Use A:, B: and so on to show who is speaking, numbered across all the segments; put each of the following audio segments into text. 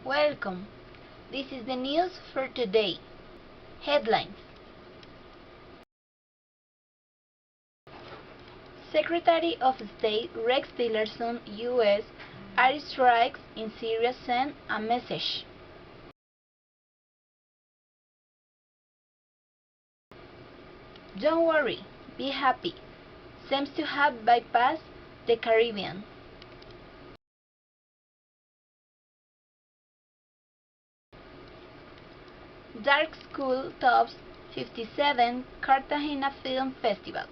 A: Welcome. This is the news for today. Headlines. Secretary of State Rex Tillerson, U.S. airstrikes in Syria send a message. Don't worry, be happy. Seems to have bypassed the Caribbean. Dark School tops 57 Cartagena Film Festival.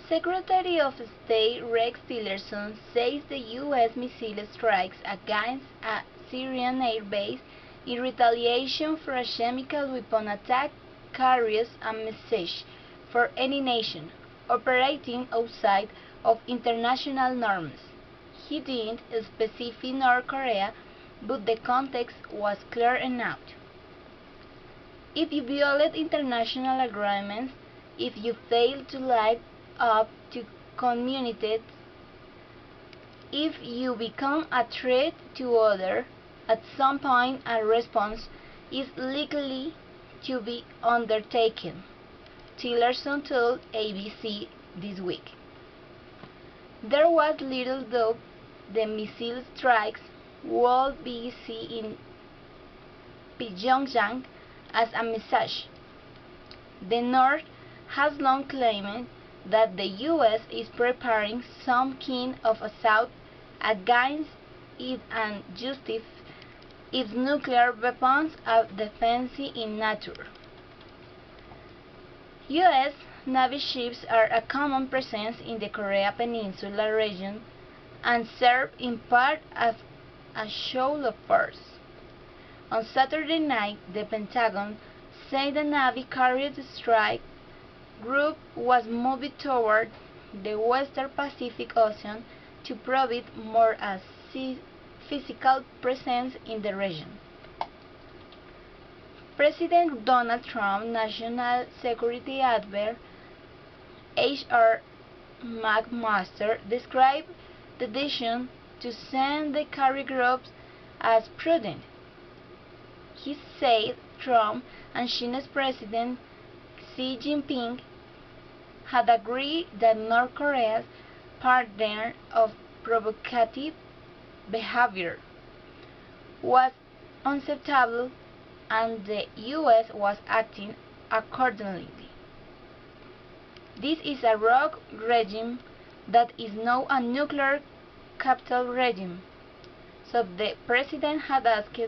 A: Secretary of State Rex Tillerson says the U.S. missile strikes against a Syrian airbase in retaliation for a chemical weapon attack carries a message for any nation operating outside of international norms. He didn't specify North Korea, but the context was clear enough. If you violate international agreements, if you fail to live up to communities, if you become a threat to others, at some point a response is likely to be undertaken, Tillerson told ABC this week. There was little doubt the missile strikes would be seen in Pyongyang as a message. The North has long claimed that the U.S. is preparing some kind of assault against it and justify its nuclear weapons as defensive in nature. U.S. Navy ships are a common presence in the Korea Peninsula region and serve in part as a show of force. On Saturday night, the Pentagon said the Navy carrier strike group was moving toward the western Pacific Ocean to provide more a physical presence in the region. President Donald Trump National Security Advisor H.R. McMaster described the decision to send the carrier groups as prudent. He said Trump and China's President Xi Jinping had agreed that North Korea's pattern of provocative behavior was unacceptable and the U.S. was acting accordingly. This is a rogue regime that is now a nuclear capital regime, so the President had asked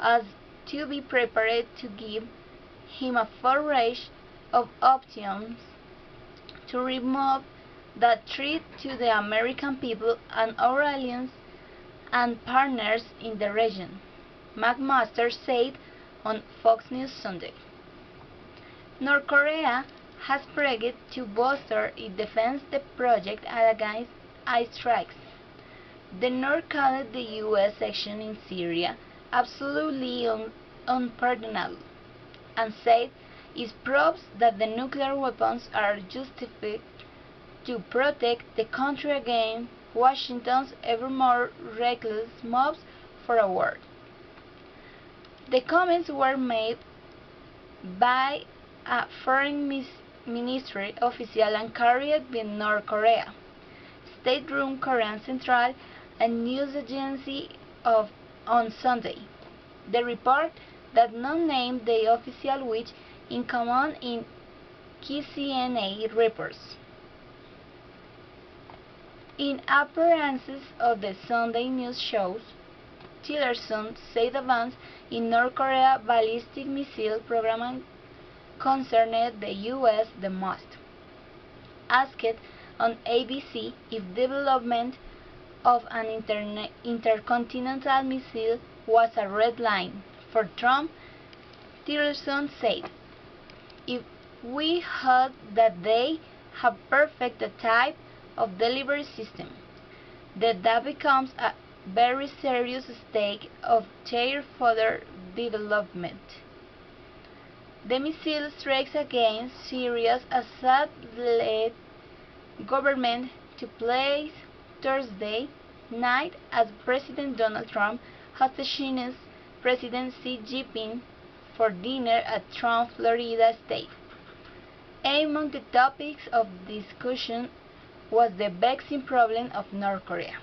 A: us to be prepared to give him a full range of options to remove that threat to the American people and our allies and partners in the region, McMaster said on Fox News Sunday. North Korea has pledged to bolster its defense project against airstrikes. The North called the U.S. action in Syria absolutely unpardonable and said it proves that the nuclear weapons are justified to protect the country against Washington's ever more reckless moves for a war. The comments were made by a foreign ministry official and carried by North Korea, state-run Korean Central, and news agency on Sunday. The report that not named the official which in command in KCNA reports. In appearances of the Sunday news shows, Tillerson said advances in North Korea ballistic missile program concerned the U.S. the most. Asked on ABC if development of an intercontinental missile was a red line for Trump, Tillerson said, "If we heard that they have perfected the type of delivery system, that becomes a very serious stake of their further development." The missile strikes against Syria's Assad-led government to place Thursday night as President Donald Trump hosted China's President Xi Jinping for dinner at Trump Florida State. Among the topics of discussion was the vexing problem of North Korea.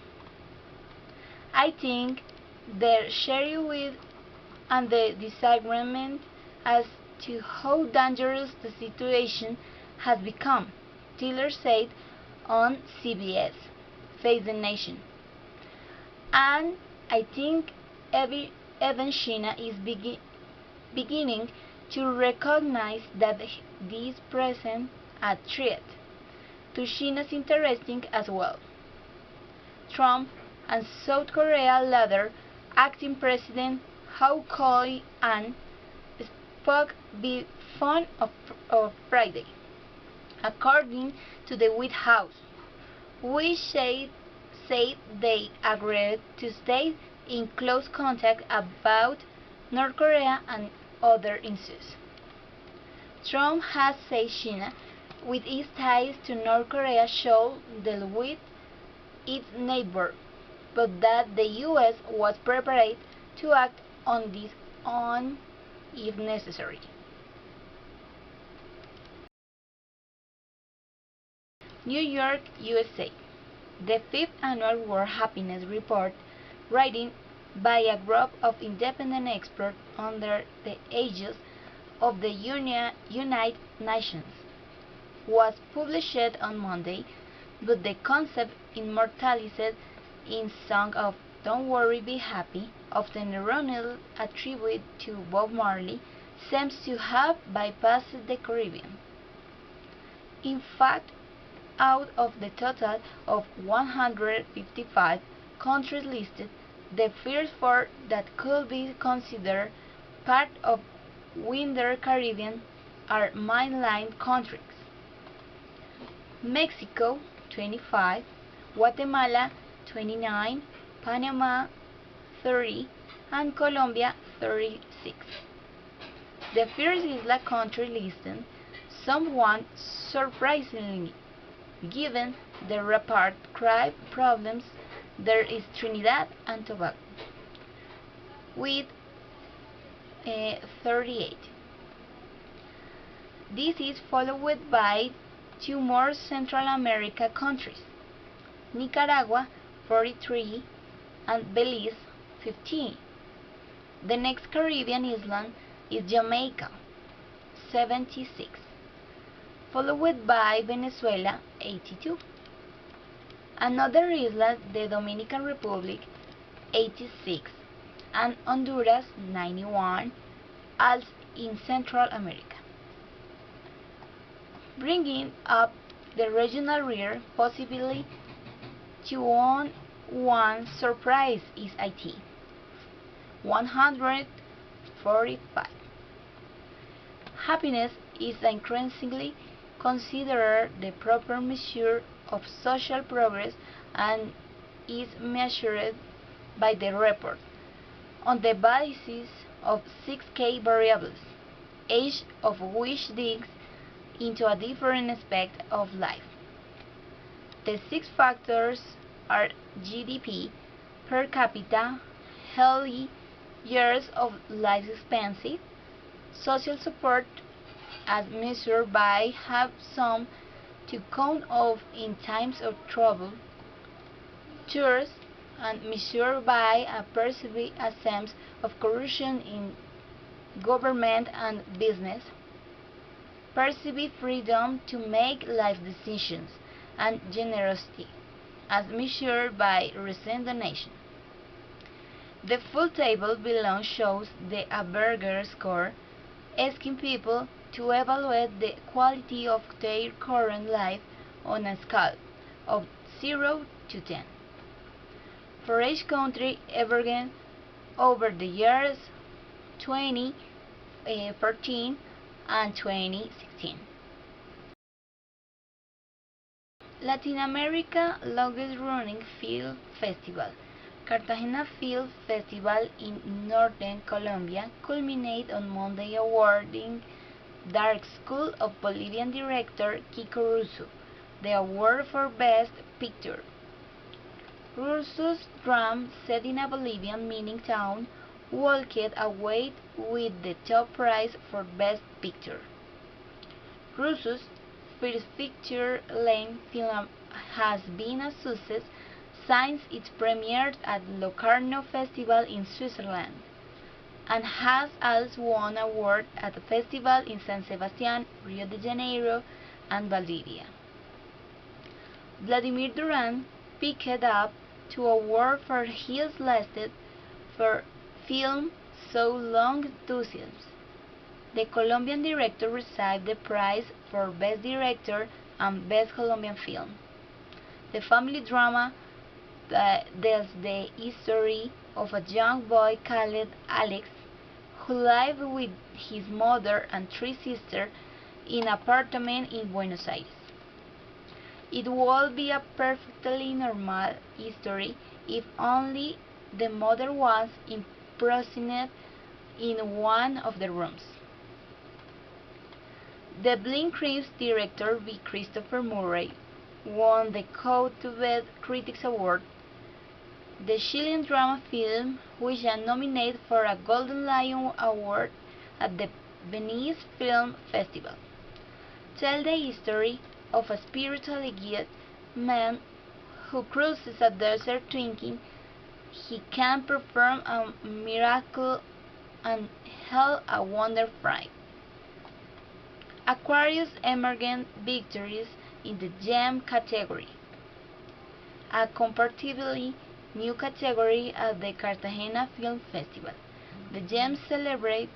A: I think their sharing with and the disagreement as to how dangerous the situation has become, Tiller said on CBS, Face the Nation. And I think even China is beginning to recognize that this presents a threat to China's interests as well. Trump and South Korea later acting President Hao Koi-an spoke before of Friday, according to the White House, which said they agreed to stay in close contact about North Korea and other issues. Trump has said China, with its ties to North Korea, should deal with its neighbor, but that the U.S. was prepared to act on this if necessary. New York, USA. The 5th Annual World Happiness Report, written by a group of independent experts under the aegis of the United Nations, was published on Monday, but the concept immortalized in song of "Don't Worry, Be Happy," often erroneously attributed to Bob Marley, seems to have bypassed the Caribbean. In fact, out of the total of 155 countries listed, the first four that could be considered part of wider Caribbean are mainland countries: Mexico 25, Guatemala 29, Panama 30, and Colombia 36. The first isla country listed, somewhat surprisingly, given the rapid crime problems, there is Trinidad and Tobago, with 38. This is followed by two more Central America countries, Nicaragua 43 and Belize 15. The next Caribbean island is Jamaica 76, followed by Venezuela 82. Another isla, the Dominican Republic 86, and Honduras 91, as in Central America. Bringing up the regional rear possibility to one surprise is Haiti, 145. Happiness is increasingly considered the proper measure of social progress and is measured by the report on the basis of 6 key variables, each of which digs into a different aspect of life. The 6 factors are GDP per capita, healthy years of life expectancy, social support as measured by have some to count of in times of trouble, trust and measured by a perceived sense of corruption in government and business, perceived freedom to make life decisions, and generosity as measured by recent donation. The full table below shows the Asperger score, asking people to evaluate the quality of their current life on a scale of 0 to 10. For each country averaged over the years 2014 and 2016. Latin America longest running film festival, Cartagena Film Festival in northern Colombia, culminated on Monday awarding Dark School of Bolivian director Kiko Russo the award for Best Picture. Ursus Drum, set in a Bolivian mining town, walked away with the top prize for Best Picture. Ursus' first feature-length film has been a success since its premiere at Locarno Festival in Switzerland, and has also won awards at festivals in San Sebastián, Rio de Janeiro, and Valdivia. Vladimir Duran picked up two awards for his latest film So Long Enthusiasm. The Colombian director received the prize for Best Director and Best Colombian Film. The family drama tells the history of a young boy called Alex, who lived with his mother and three sisters in an apartment in Buenos Aires. It would be a perfectly normal history if only the mother was imprisoned in one of the rooms. The Blind Crimes director B. Christopher Murray won the coveted Critics Award. The Chilean drama film, which is nominated for a Golden Lion Award at the Venice Film Festival, tells the history of a spiritually gifted man who crosses a desert thinking he can perform a miracle and held a wonder fright. Aquarius emerged victories in the Gem category, a comparatively new category at the Cartagena Film Festival. The Gems celebrate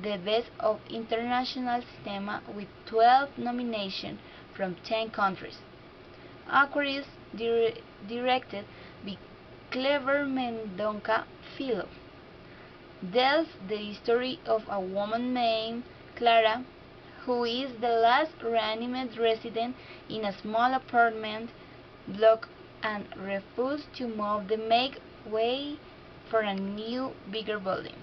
A: the best of international cinema with 12 nominations from 10 countries. Aquarius, directed by Clever Mendonca Filho, tells the history of a woman named Clara, who is the last reanimated resident in a small apartment block and refuses to move to make way for a new, bigger building.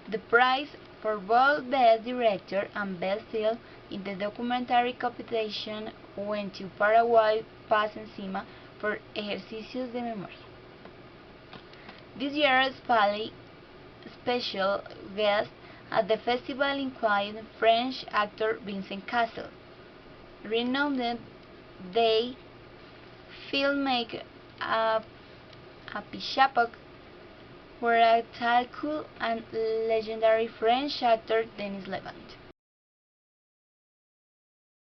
A: The prize for both Best Director and Best Film in the documentary competition went to Paraguay Paz Encima for Ejercicios de Memoria. This year's special guest at the festival included French actor Vincent Cassel, renowned day filmmaker Apichatpong, Huaratalco, and legendary French actor Denis Lavant.